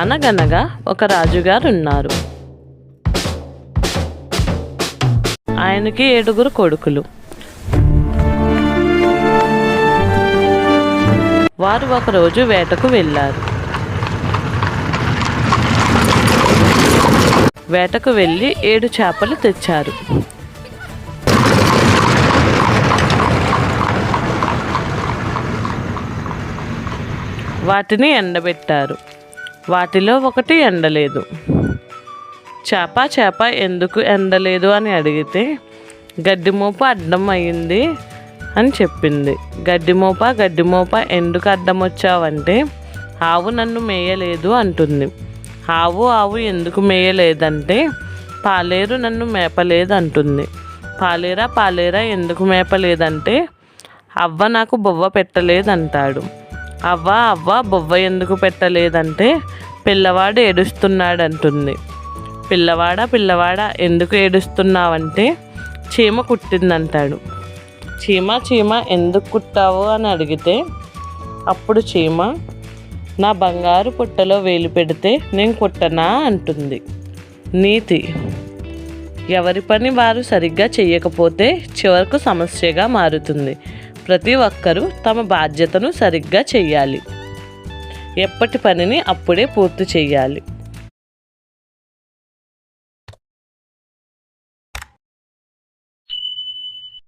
అనగనగా ఒక రాజుగారు ఉన్నారు. ఆయనకి 7 కొడుకులు. వారు ఒకరోజు వేటకు వెళ్ళారు. వేటకు వెళ్ళి 7 చేపలు తెచ్చారు. వాటిని ఎండబెట్టారు. వాటిలో ఒకటి ఎండలేదు. చేప ఎందుకు ఎండలేదు అని అడిగితే గడ్డిమోప అడ్డం అయింది అని చెప్పింది. గడ్డిమోప ఎందుకు అడ్డం వచ్చావంటే ఆవు నన్ను మేయలేదు అంటుంది. ఆవు ఎందుకు మేయలేదంటే పాలేరు నన్ను మేపలేదు అంటుంది. పాలేరా ఎందుకు మేపలేదంటే అవ్వ నాకు బొవ్వ పెట్టలేదంటాడు. అవ్వ బొవ్వ ఎందుకు పెట్టలేదంటే పిల్లవాడు ఏడుస్తున్నాడంటుంది. పిల్లవాడా ఎందుకు ఏడుస్తున్నావంటే చీమ కుట్టిందంటాడు. చీమ ఎందుకు కుట్టావు అని అడిగితే అప్పుడు చీమ నా బంగారు పుట్టలో వేలు పెడితే నేను కుట్టనా అంటుంది. నీతి: ఎవరి పని వారు సరిగ్గా చేయకపోతే చివరకు సమస్యగా మారుతుంది. ప్రతి ఒక్కరూ తమ బాధ్యతను సరిగ్గా చేయాలి. ఎప్పటి పనిని అప్పుడే పూర్తి చేయాలి.